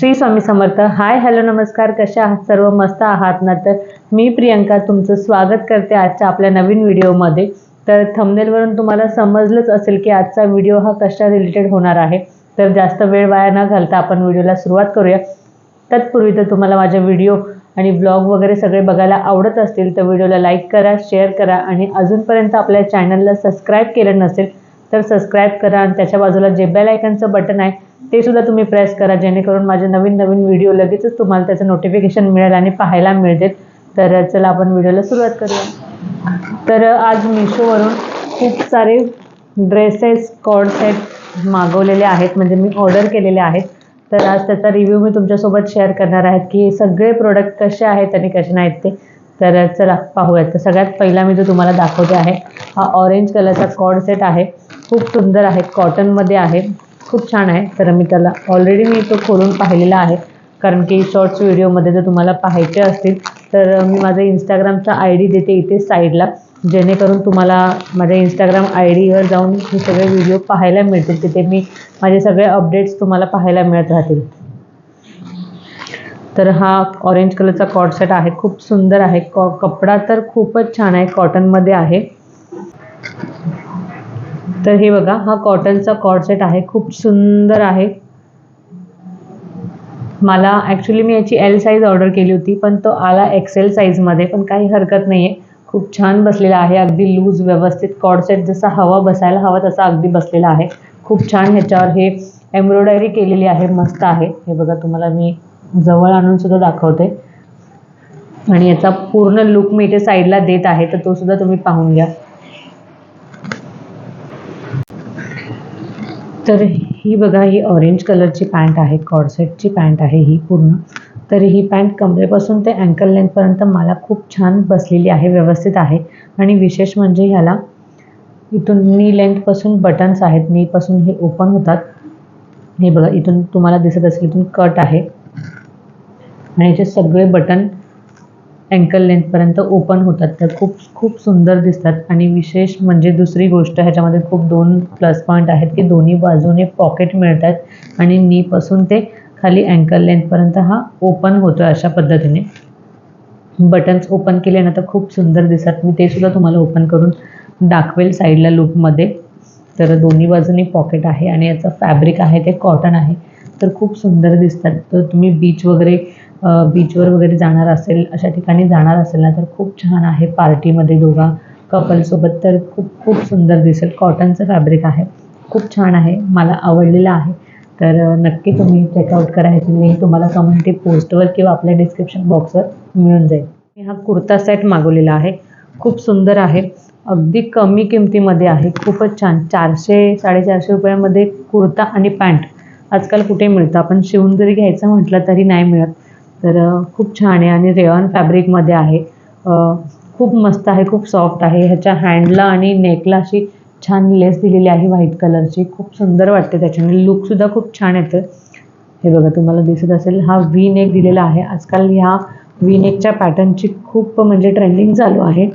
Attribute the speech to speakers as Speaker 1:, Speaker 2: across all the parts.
Speaker 1: Shri Swami Samarth. Hi hello नमस्कार. कशा आहात सर्व? मस्त आहात ना? तर मी प्रियंका तुमचं स्वागत करते आजच्या आपल्या नवीन व्हिडिओमध्ये. तर थंबनेलवरून तुम्हाला समजलंच असेल की आजचा व्हिडिओ हा कशा रिलेटेड होणार आहे. तर जास्त वेळ वाया न घालता आपण व्हिडिओला सुरुवात करूया. तत्पूर्वी तर तुम्हाला माझे व्हिडिओ आणि ब्लॉग वगैरे सगळे बघायला आवडत असतील तर व्हिडिओला लाईक करा, शेअर करा आणि अजूनपर्यंत आपल्या चॅनलला सबस्क्राईब केलं नसेल तर सबस्क्राईब करा आणि त्याच्या बाजूला जे बेल आयकॉनचं बटन आहे ते सुद्धा तुम्ही प्रेस करा, जेणेकरून माझे नवीन नवीन व्हिडिओ लगेचच तुम्हाला त्याचं नोटिफिकेशन मिळेल आणि पाहायला मिळतील. तर चला आपण व्हिडिओला सुरुवात करूया. तर आज मिशोवरून खूप सारे ड्रेसेस कॉर्ड सेट मागवलेले आहेत, म्हणजे मी ऑर्डर केलेले आहेत. तर आज त्याचा रिव्ह्यू मी तुमच्यासोबत शेअर करणार आहे की सगळे प्रोडक्ट कसे आहेत आणि कसे नाहीत ते. तर चला पाहूयात. तर सगळ्यात पहिला मी जो तुम्हाला दाखवते आहे हा ऑरेंज कलरचा कॉर्ड सेट आहे. खूप सुंदर आहे, कॉटनमध्ये आहे, खूप छान आहे. तर मी त्याला ऑलरेडी तो खोलून पाहिलेला आहे, कारण की शॉर्ट्स व्हिडिओमध्ये जर तुम्हाला पाहायचे असतील तर मी माझं इंस्टाग्रामचा ID देते इथे साईडला, जेणेकरून तुम्हाला माझ्या इंस्टाग्राम ID वर जाऊन हे सगळे व्हिडिओ पाहायला मिळतील. तिथे मी माझे सगळे अपडेट्स तुम्हाला पाहायला मिळत राहतील. तर हा ऑरेंज कलरचा कॉर्ड सेट आहे, खूप सुंदर आहे. कपडा तर खूपच छान आहे, कॉटनमध्ये आहे. तर हे बघा, हा कॉटनचा कॉर्ड सेट आहे, खूप सुंदर आहे. मला ॲक्च्युली मी याची L साईज ऑर्डर केली होती, पण तो आला XL साईजमध्ये, पण काही हरकत नाही आहे. खूप छान बसलेला आहे, अगदी लूज व्यवस्थित कॉर्ड सेट जसा हवा बसायला हवा तसा अगदी बसलेला आहे. खूप छान ह्याच्यावर हे एम्ब्रॉयडरी केलेली आहे, मस्त आहे. हे बघा, तुम्हाला मी जवळ आणून सुद्धा दाखवते आणि याचा पूर्ण लुक मी इथे साईडला देत आहे, तर तो सुद्धा तुम्ही पाहून घ्या. तर ही बघा, ही ऑरेंज कलरची पॅन्ट आहे, कॉर्ड सेटची पॅन्ट आहे ही पूर्ण. तर ही पॅन्ट कमरेपासून ते अँकल लेंथपर्यंत मला खूप छान बसलेली आहे, व्यवस्थित आहे. आणि विशेष म्हणजे ह्याला इथून नी लेंथपासून बटन्स आहेत, नीपासून हे ओपन होतात. हे बघा, इथून तुम्हाला दिसत असेल इथून कट आहे आणि याचे सगळे बटन अँकल लेंथपर्यंत ओपन होतात. तर खूप सुंदर दिसतात. आणि विशेष म्हणजे दुसरी गोष्ट, ह्याच्यामध्ये खूप 2 प्लस पॉईंट आहेत की दोन्ही बाजूने पॉकेट मिळतात आणि नीपासून ते खाली अँकल लेंथपर्यंत हा ओपन होतो. अशा पद्धतीने बटन्स ओपन केले ना तर खूप सुंदर दिसतात. मी ते सुद्धा तुम्हाला ओपन करून दाखवेल साईडला लुकमध्ये. तर दोन्ही बाजूनी पॉकेट आहे आणि याचं फॅब्रिक आहे ते कॉटन आहे, तर खूप सुंदर दिसतात. तर तुम्ही बीचवर वगैरे जाणार असेल, अशा ठिकाणी जाणार असेल ना तर खूप छान आहे. पार्टीमध्ये दोघा कपलसोबत तर खूप सुंदर दिसेल. कॉटनचं फॅब्रिक आहे, खूप छान आहे, मला आवडलेलं आहे. तर नक्की तुम्ही चेकआउट करा. ह्याची लिंक तुम्हाला कम्युनिटी पोस्टवर किंवा आपल्या डिस्क्रिप्शन बॉक्सवर मिळून जाईल. मी हा कुर्ता सेट मागवलेला आहे, खूप सुंदर आहे, अगदी कमी किमतीमध्ये आहे, खूपच छान. 400-450 रुपयामध्ये कुर्ता आणि पॅन्ट आजकाल कुठे मिळतं. आपण शिवून जरी घ्यायचं म्हटलं तरी नाही मिळत. तर खूप छान आहे आणि रेयॉन फॅब्रिकमध्ये आहे. खूप मस्त आहे, खूप सॉफ्ट आहे. ह्याच्या हँडला आणि नेकला अशी छान लेस दिलेली आहे व्हाईट कलरची, खूप सुंदर वाटते. त्याच्याने लुकसुद्धा खूप छान येतं. हे बघा, तुम्हाला दिसत असेल हा व्ही नेक दिलेला आहे. आजकाल ह्या व्ही नेकच्या पॅटर्नची खूप म्हणजे ट्रेंडिंग चालू आहे.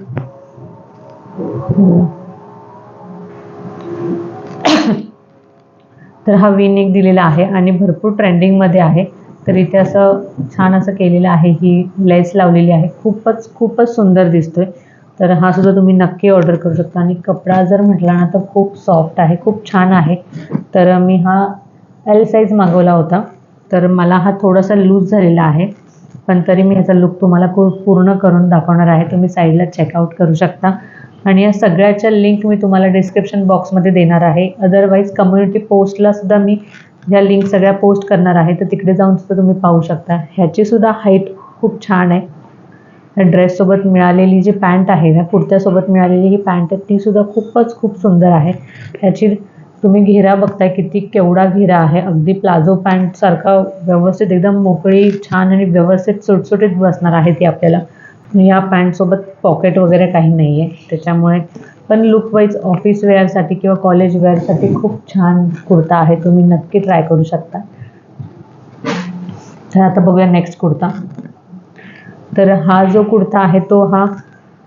Speaker 1: तर हा व्ही नेक दिलेला आहे आणि भरपूर ट्रेंडिंगमध्ये आहे. तर इथे असं छान असं केलेलं आहे, ही लेस लावलेली आहे, खूपच सुंदर दिसतोय. तर हा सुद्धा तुम्ही नक्की ऑर्डर करू शकता. आणि कपडा जर म्हटला ना तर खूप सॉफ्ट आहे, खूप छान आहे. तर मी हा L साईज मागवला होता, तर मला हा थोडासा लूज झालेला आहे, पण तरी मी ह्याचा लुक तुम्हाला पूर्ण करून दाखवणार आहे. तुम्ही साईडला चेकआउट करू शकता आणि या सगळ्याच्या लिंक मी तुम्हाला डिस्क्रिप्शन बॉक्समध्ये देणार आहे. अदरवाईज कम्युनिटी पोस्टला सुद्धा मी ह्या लिंक सगळ्या पोस्ट करणार आहे, तर तिकडे जाऊन सुद्धा तुम्ही पाहू शकता. ह्याची सुद्धा हाईट खूप छान आहे. ड्रेससोबत मिळालेली जी पॅन्ट आहे ना, कुर्त्यासोबत मिळालेली ही पॅन्ट आहे, ती सुद्धा खूप सुंदर आहे. ह्याची तुम्ही घेरा बघताय किती केवढा घेरा आहे, अगदी प्लाझो पॅन्टसारखा व्यवस्थित एकदम मोकळी छान आणि व्यवस्थित सुटसुटीत बसणार आहे ती आपल्याला. या पॅन्टसोबत पॉकेट वगैरे काही नाही आहे, त्याच्यामुळे पण लुक वाईज ऑफिस वेअरसाठी किंवा कॉलेज वेअरसाठी खूप छान कुर्ता आहे, तुम्ही नक्की ट्राय करू शकता. तर आता बघूया नेक्स्ट कुर्ता. तर हा जो कुर्ता आहे तो हा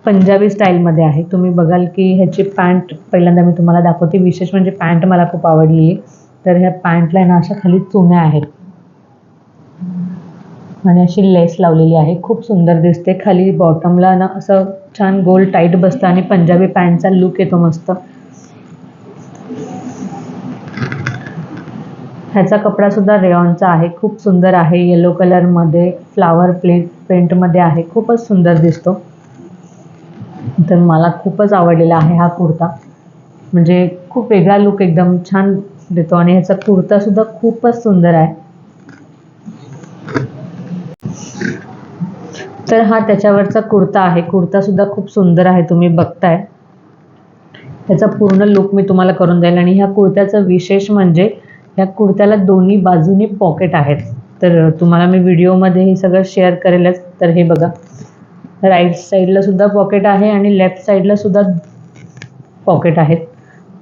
Speaker 1: पंजाबी स्टाईलमध्ये आहे. तुम्ही बघाल की ह्याची पॅन्ट पहिल्यांदा मी तुम्हाला दाखवते. विशेष म्हणजे पॅन्ट मला खूप आवडली आहे. तर ह्या पॅन्टला ना अशा खाली चुण्या आहेत, आणि अशी लेस लावलेली आहे, खूप सुंदर दिसते. खाली बॉटमला ना असं छान गोल टाईट बसतं आणि पंजाबी पॅन्टचा लुक येतो मस्त. ह्याचा कपडा सुद्धा रेयॉनचा आहे, खूप सुंदर आहे. येलो कलरमध्ये फ्लावर प्रिंटमध्ये आहे, खूपच सुंदर दिसतो. तर मला खूपच आवडलेला आहे हा कुर्ता. म्हणजे खूप वेगळा लुक एकदम छान देतो आणि ह्याचा कुर्ता सुद्धा खूपच सुंदर आहे. तर हा त्याच्यावरचा कुर्ता आहे, कुर्ता सुद्धा खूप सुंदर आहे, तुम्ही बघताय. त्याचा पूर्ण लुक मी तुम्हाला करून जाईल. आणि ह्या कुर्त्याचं विशेष म्हणजे ह्या कुर्त्याला दोन्ही बाजूनी पॉकेट आहेत. तर तुम्हाला मी व्हिडिओमध्ये हे सगळं शेअर करेलच. तर हे बघा, राईट साईडला सुद्धा पॉकेट आहे आणि लेफ्ट साईडला सुद्धा पॉकेट आहेत.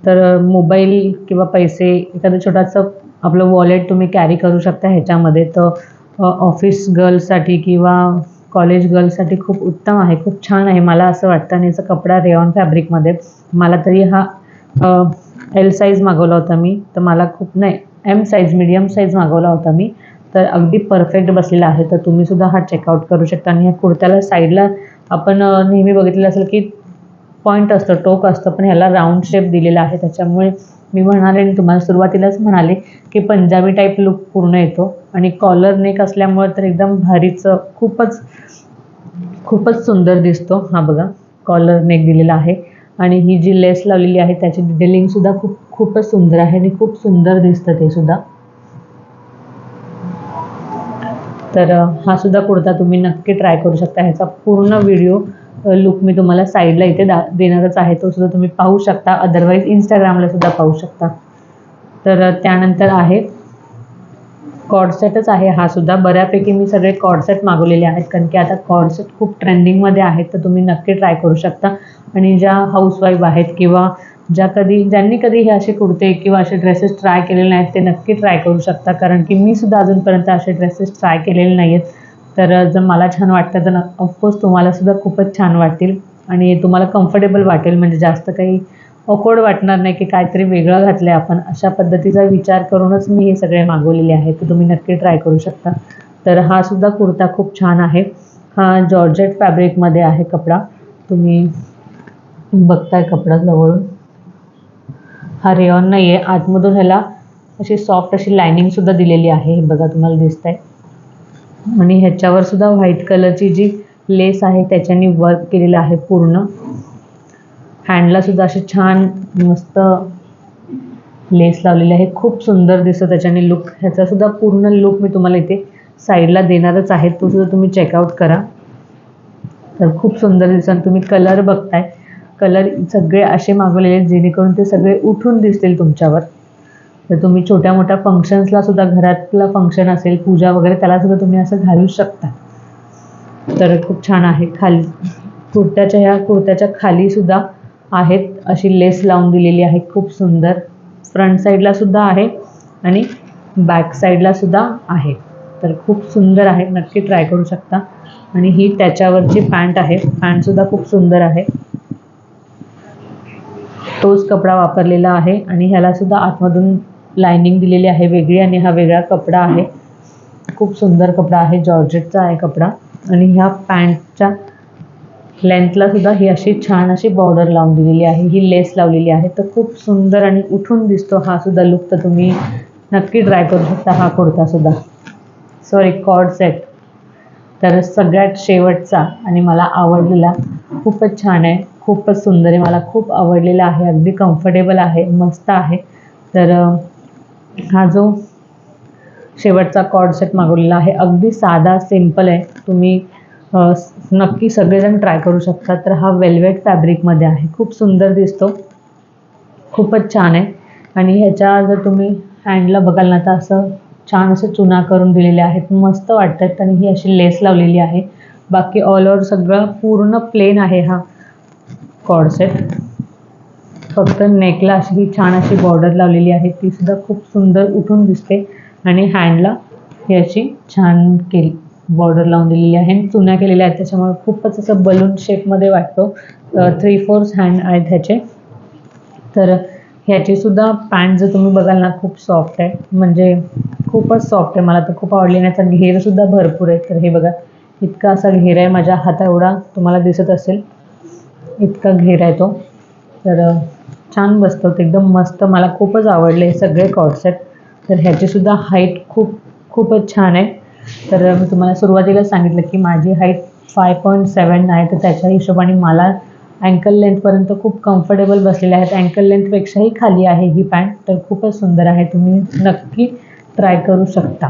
Speaker 1: तर मोबाईल किंवा पैसे, एखादं छोटंसं आपलं वॉलेट तुम्ही कॅरी करू शकता ह्याच्यामध्ये. तर ऑफिस गर्ल्ससाठी किंवा कॉलेज गर्ल्ससाठी खूप उत्तम आहे, खूप छान आहे मला असं वाटतं. आणि याचा कपडा रेयॉन फॅब्रिकमध्ये. मला तरी हा एल साईज मागवला होता मी, तर मला खूप नाही एम साईज, मीडियम साईज मागवला होता मी. तर अगदी परफेक्ट बसलेला आहे. तर तुम्ही सुद्धा हा चेकआउट करू शकता. आणि ह्या कुर्त्याला साईडला आपण नेहमी बघितलेलं असेल की पॉईंट असतं, टोक असतं, पण ह्याला राऊंड शेप दिलेला आहे. त्याच्यामुळे मी म्हणाले आणि तुम्हाला सुरुवातीलाच म्हणाले की पंजाबी टाईप लुक पूर्ण येतो. आणि कॉलर नेक असल्यामुळे तर एकदम भारीच, खूपच सुंदर दिसतो. हा बघा, कॉलर नेक दिलेला आहे आणि ही जी लेस लावलेली आहे त्याची डिटेलिंगसुद्धा खूपच सुंदर आहे आणि खूप सुंदर दिसतं ते सुद्धा. तर हा सुद्धा कुर्ता तुम्ही नक्की ट्राय करू शकता. ह्याचा पूर्ण व्हिडिओ लुक मी तुम्हाला साईडला इथे देणारच आहे, तो सुद्धा तुम्ही पाहू शकता. अदरवाईज इंस्टाग्रामला सुद्धा पाहू शकता. तर त्यानंतर आहे कॉर्डसेटच आहे हा सुद्धा. बऱ्यापैकी मी सगळे कॉर्डसेट मागवलेले आहेत, कारण की आता कॉर्डसेट खूप ट्रेंडिंगमध्ये आहेत. तर तुम्ही नक्की ट्राय करू शकता. आणि ज्या हाऊसवाईफ आहेत किंवा ज्यांनी कधी हे असे कुर्ते किंवा असे ड्रेसेस ट्राय केलेले नाहीत, ते नक्की ट्राय करू शकता. कारण की मी सुद्धा अजूनपर्यंत असे ड्रेसेस ट्राय केलेले नाही आहेत. तर जर मला छान वाटतं तर ऑफकोर्स तुम्हाला सुद्धा खूपच छान वाटतील आणि तुम्हाला कम्फर्टेबल वाटेल. म्हणजे जास्त काही ऑकवर्ड वाटणार नाही की काहीतरी वेगळं घातलं आहे आपण, अशा पद्धतीचा विचार करूनच मी हे सगळे मागवलेले आहेत. तर तुम्ही नक्की ट्राय करू शकता. तर हा सुद्धा कुर्ता खूप छान आहे. हा जॉर्जेट फॅब्रिकमध्ये आहे कपडा, तुम्ही बघताय कपडा जवळून. हा रेयॉन नाही आहे, आतमधून ह्याला अशी सॉफ्ट अशी लायनिंगसुद्धा दिलेली आहे, हे बघा तुम्हाला दिसत आहे. आणि ह्याच्यावर सुद्धा व्हाईट कलरची जी लेस आहे त्याच्याने वर्क केलेलं आहे पूर्ण. हँडला सुद्धा अशी छान मस्त लेस लावलेली आहे, खूप सुंदर दिसतं त्याच्याने लुक. ह्याचा सुद्धा पूर्ण लुक मी तुम्हाला इथे साईडला देणारच आहे, तो सुद्धा तुम्ही चेकआउट करा. तर खूप सुंदर दिसतं. तुम्ही कलर बघताय, कलर सगळे असे मागवलेले जेणेकरून ते सगळे उठून दिसतील तुमच्यावर. तर तुम्ही छोट्या मोठ्या फंक्शन्सला सुद्धा, घरातलं फंक्शन असेल, पूजा वगैरे, त्याला सुद्धा तुम्ही असं घालू शकता. तर खूप छान आहे. ह्या कुर्त्याच्या खाली सुद्धा आहेत अशी लेस लावून दिलेली आहे, खूप सुंदर. फ्रंट साईडला सुद्धा आहे आणि बॅक साईडला सुद्धा आहे. तर खूप सुंदर आहे, नक्की ट्राय करू शकता. आणि ही त्याच्यावरची पॅन्ट आहे, पॅन्टसुद्धा खूप सुंदर आहे. तोच कपडा वापरलेला आहे आणि ह्याला सुद्धा आतमधून लायनिंग दिलेली आहे वेगळी आणि हा वेगळा कपडा आहे. खूप सुंदर कपडा आहे, जॉर्जेटचा आहे कपडा. आणि ह्या पॅन्टच्या लेंथला सुद्धा ही अशी छान अशी बॉर्डर लावून दिलेली आहे, ही लेस लावलेली आहे. तर खूप सुंदर आणि उठून दिसतो हा सुद्धा लुक. तर तुम्ही नक्की ट्राय करू शकता हा कुर्तासुद्धा, कॉर्ड सेट. तर सगळ्यात शेवटचा आणि मला आवडलेला, खूपच छान आहे, खूपच सुंदर आहे, मला खूप आवडलेला आहे, अगदी कम्फर्टेबल आहे, मस्त आहे. तर हा जो शेवटचा कॉर्ड सेट मागवलेला आहे, अगदी साधा सिंपल आहे. तुम्ही नक्की सगळेजण ट्राय करू शकता. तर हा वेल्वेट फॅब्रिकमध्ये आहे, खूप सुंदर दिसतो, खूपच छान आहे. आणि ह्याच्या जर तुम्ही हँडला बघाल ना, तर असं छान असं चुना करून दिलेले आहेत, मस्त वाटतात. आणि ही अशी लेस लावलेली आहे. बाकी ऑल ओव्हर सगळं पूर्ण प्लेन आहे हा कॉर्ड सेट. फक्त नेकला अशी छान अशी बॉर्डर लावलेली आहे, ती सुद्धा खूप सुंदर उठून दिसते. आणि हँडला ही अशी छान बॉर्डर लावून दिलेली आहे आणि चुन्या केलेल्या आहेत, त्याच्यामुळे खूपच असं बलून शेपमध्ये वाटतो. 3/4 हँड आहेत ह्याचे. तर ह्याचीसुद्धा पॅन्ट जर तुम्ही बघाल ना खूप सॉफ्ट आहे, म्हणजे खूपच सॉफ्ट आहे. मला तर खूप आवडली आणि याचा घेरसुद्धा भरपूर आहे. तर हे बघा इतका असा घेर आहे, माझ्या हाता एवढा तुम्हाला दिसत असेल इतका घेर आहे तो. तर छान बसतो एकदम मस्त. मला खूपच आवडले हे सगळे कॉर्डसेट. तर ह्याचीसुद्धा हाईट खूपच छान आहे. तर मी तुम्हाला सुरुवातीला सांगितलं की माझी हाईट 5.7 आहे, तर त्याच्या हिशोबाने मला अँकल लेंथपर्यंत खूप कम्फर्टेबल बसलेले आहेत. अँकल लेंथपेक्षाही खाली आहे ही पॅन्ट. तर खूपच सुंदर आहे, तुम्ही नक्की ट्राय करू शकता.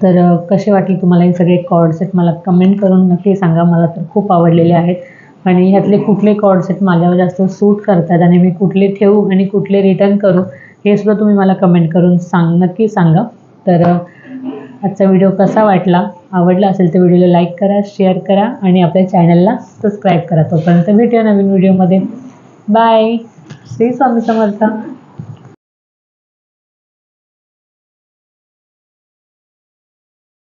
Speaker 1: तर कसे वाटले तुम्हाला हे सगळे कॉर्डसेट मला कमेंट करून नक्की सांगा. मला तर खूप आवडलेले आहेत आणि ह्यातले कुठले कॉर्डसेट माझ्यावर जास्त सूट करतात आणि मी कुठले ठेवू आणि कुठले रिटर्न करू हे सुद्धा तुम्ही मला कमेंट करून नक्की सांगा. तर आजचा व्हिडिओ कसा वाटला, आवडला असेल तर व्हिडिओला लाईक करा, शेअर करा आणि आपल्या चॅनलला सबस्क्राईब करा. तोपर्यंत भेटूया नवीन व्हिडिओमध्ये. बाय. श्री स्वामी समर्थ.